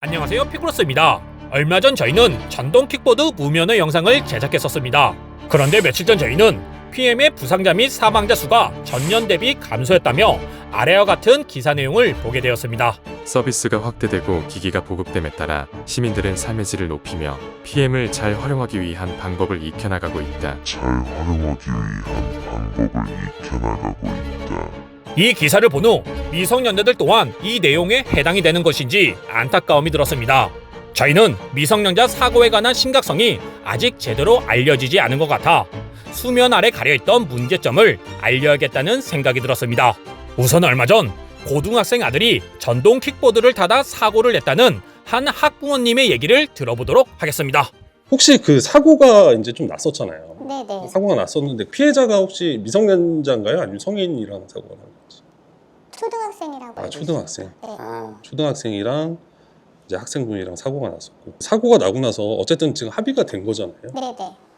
안녕하세요, 피크로스입니다. 얼마 전 저희는 전동 킥보드 무면허 영상을 제작했었습니다. 그런데 며칠 전 저희는 PM의 부상자 및 사망자 수가 전년 대비 감소했다며 아래와 같은 기사 내용을 보게 되었습니다. 서비스가 확대되고 기기가 보급됨에 따라 시민들은 삶의 질을 높이며 PM을 잘 활용하기 위한 방법을 익혀나가고 있다. 이 기사를 본 후 미성년자들 또한 이 내용에 해당이 되는 것인지 안타까움이 들었습니다. 저희는 미성년자 사고에 관한 심각성이 아직 제대로 알려지지 않은 것 같아 수면 아래 가려있던 문제점을 알려야겠다는 생각이 들었습니다. 우선 얼마 전 고등학생 아들이 전동 킥보드를 타다 사고를 냈다는 한 학부모님의 얘기를 들어보도록 하겠습니다. 혹시 그 사고가 이제 좀 났었잖아요. 네네. 사고가 났었는데 피해자가 혹시 미성년자인가요? 아니면 성인이랑 사고가 난 건지? 초등학생이라고. 알고 초등학생. 있어요. 네. 초등학생이랑 이제 학생분이랑 사고가 났었고, 사고가 나고 나서 어쨌든 지금 합의가 된 거잖아요. 네네.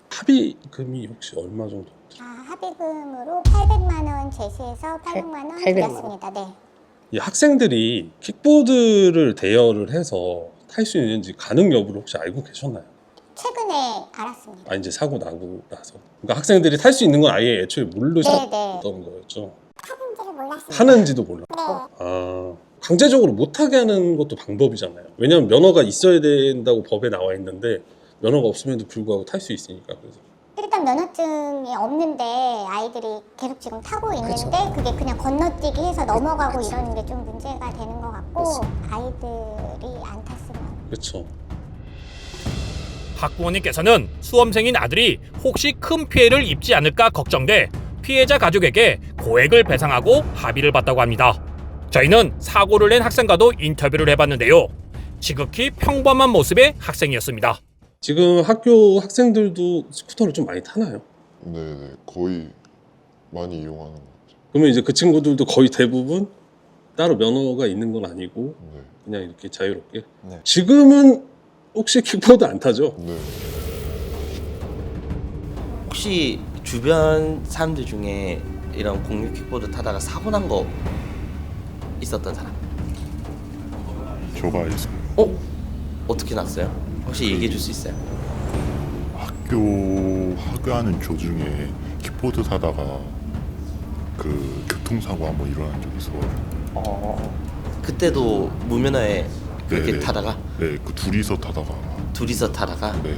합의금이 혹시 얼마 정도? 합의금으로 800만 원 제시해서 800만 원 800만 원. 드렸습니다. 네. 이 학생들이 킥보드를 대여를 해서 탈 수 있는지 가능 여부를 혹시 알고 계셨나요? 최근에 알았습니다. 이제 사고 나고 나서. 그러니까 학생들이 탈 수 있는 건 아예 애초에 모르셨던 네네. 거였죠. 하는지를 몰랐습니다. 하는지도 몰라. 네. 강제적으로 못하게 하는 것도 방법이잖아요. 왜냐하면 면허가 있어야 된다고 법에 나와 있는데 면허가 없음에도 불구하고 탈 수 있으니까. 그래서 일단 면허증이 없는데 아이들이 계속 지금 타고 있는데 그게 그냥 건너뛰기 해서 넘어가고 이러는 게 좀 문제가 되는 것 같고 아이들이 안 탔으면. 그렇죠. 학부모님께서는 수험생인 아들이 혹시 큰 피해를 입지 않을까 걱정돼 피해자 가족에게 고액을 배상하고 합의를 봤다고 합니다. 저희는 사고를 낸 학생과도 인터뷰를 해봤는데요. 지극히 평범한 모습의 학생이었습니다. 지금 학교 학생들도 스쿠터를 좀 많이 타나요? 네, 거의 많이 이용하는 것 같아요. 그러면 이제 그 친구들도 거의 대부분 따로 면허가 있는 건 아니고 네, 그냥 이렇게 자유롭게. 네. 지금은 혹시 킥보드 안 타죠? 네. 혹시 주변 사람들 중에 이런 공유 킥보드 타다가 사고 난 거 있었던 사람? 저가 있어요. 어떻게 났어요? 혹시 얘기해 줄 수 있어요? 학교하는 도중에 킥보드 타다가 그 교통사고 한번 일어난 적이 있어가지고. 그때도 무면허에 그렇게 네네. 타다가 네, 그 둘이서 타다가. 네.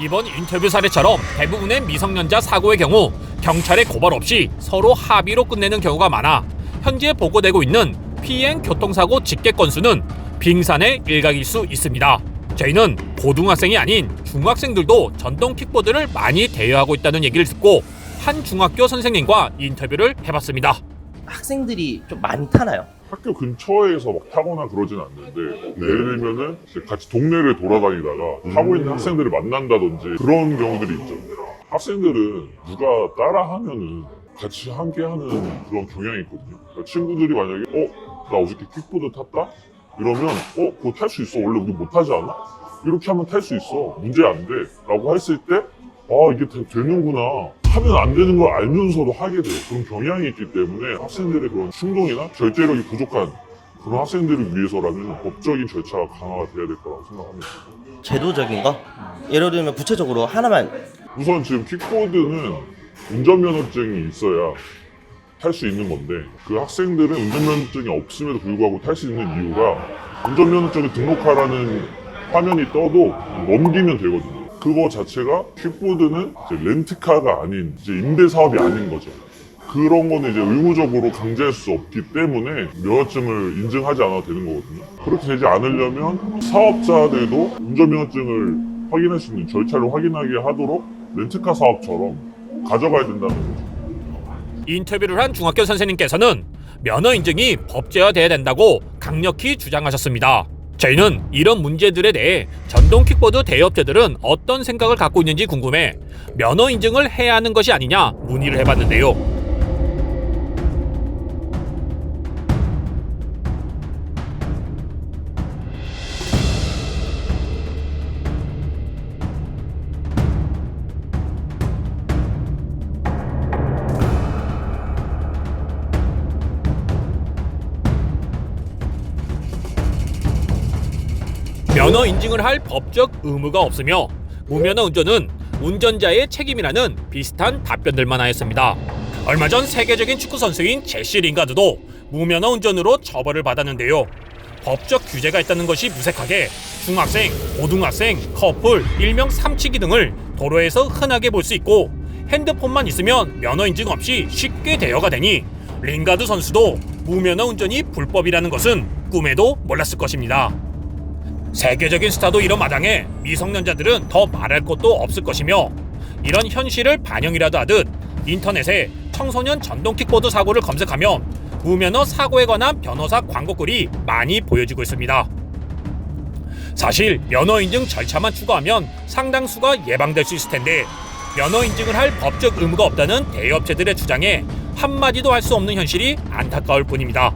이번 인터뷰 사례처럼 대부분의 미성년자 사고의 경우 경찰의 고발 없이 서로 합의로 끝내는 경우가 많아 현재 보고되고 있는 피해 교통사고 직계 건수는 빙산의 일각일 수 있습니다. 저희는 고등학생이 아닌 중학생들도 전동 킥보드를 많이 대여하고 있다는 얘기를 듣고 한 중학교 선생님과 인터뷰를 해봤습니다. 학생들이 좀 많이 타나요? 학교 근처에서 막 타거나 그러진 않는데 예를 들면은 이제 같이 동네를 돌아다니다가 타고 있는 학생들을 만난다든지 그런 경우들이 있죠. 학생들은 누가 따라하면은 같이 함께 하는 그런 경향이 있거든요. 그러니까 친구들이 만약에 나 어저께 킥보드 탔다? 이러면 그거 탈 수 있어. 원래 우리 못 타지 않아? 이렇게 하면 탈 수 있어. 문제 안 돼. 라고 했을 때 이게 되는구나. 하면 안 되는 걸 알면서도 하게 돼요. 그런 경향이 있기 때문에 학생들의 그런 충동이나 절제력이 부족한 그런 학생들을 위해서라면 법적인 절차가 강화가 돼야 될 거라고 생각합니다. 제도적인 거? 예를 들면 구체적으로 하나만. 우선 지금 킥보드는 운전면허증이 있어야 탈 수 있는 건데 그 학생들은 운전면허증이 없음에도 불구하고 탈 수 있는 이유가 운전면허증을 등록하라는 화면이 떠도 넘기면 되거든요. 그거 자체가 킥보드는 이제 렌트카가 아닌 이제 임대 사업이 아닌 거죠. 그런 거는 이제 의무적으로 강제할 수 없기 때문에 면허증을 인증하지 않아도 되는 거거든요. 그렇게 되지 않으려면 사업자들도 운전면허증을 확인할 수 있는 절차를 확인하게 하도록 렌트카 사업처럼 가져가야 된다는 거죠. 인터뷰를 한 중학교 선생님께서는 면허 인증이 법제화돼야 된다고 강력히 주장하셨습니다. 저희는 이런 문제들에 대해 전동 킥보드 대여업체들은 어떤 생각을 갖고 있는지 궁금해 면허 인증을 해야 하는 것이 아니냐 문의를 해봤는데요. 면허 인증을 할 법적 의무가 없으며 무면허 운전은 운전자의 책임이라는 비슷한 답변들만 하였습니다. 얼마 전 세계적인 축구 선수인 제시 링가드도 무면허 운전으로 처벌을 받았는데요. 법적 규제가 있다는 것이 무색하게 중학생, 고등학생, 커플, 일명 삼치기 등을 도로에서 흔하게 볼 수 있고 핸드폰만 있으면 면허 인증 없이 쉽게 대여가 되니 링가드 선수도 무면허 운전이 불법이라는 것은 꿈에도 몰랐을 것입니다. 세계적인 스타도 이런 마당에 미성년자들은 더 말할 것도 없을 것이며 이런 현실을 반영이라도 하듯 인터넷에 청소년 전동 킥보드 사고를 검색하면 무면허 사고에 관한 변호사 광고글이 많이 보여지고 있습니다. 사실 면허 인증 절차만 추가하면 상당수가 예방될 수 있을 텐데 면허 인증을 할 법적 의무가 없다는 대업체들의 주장에 한마디도 할 수 없는 현실이 안타까울 뿐입니다.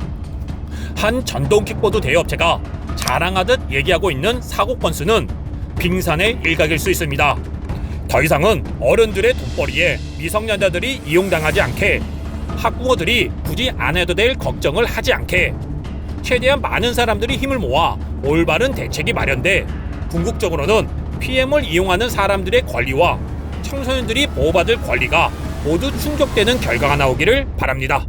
한 전동 킥보드 대업체가 자랑하듯 얘기하고 있는 사고 건수는 빙산의 일각일 수 있습니다. 더 이상은 어른들의 돈벌이에 미성년자들이 이용당하지 않게 학부모들이 굳이 안 해도 될 걱정을 하지 않게 최대한 많은 사람들이 힘을 모아 올바른 대책이 마련돼 궁극적으로는 PM을 이용하는 사람들의 권리와 청소년들이 보호받을 권리가 모두 충족되는 결과가 나오기를 바랍니다.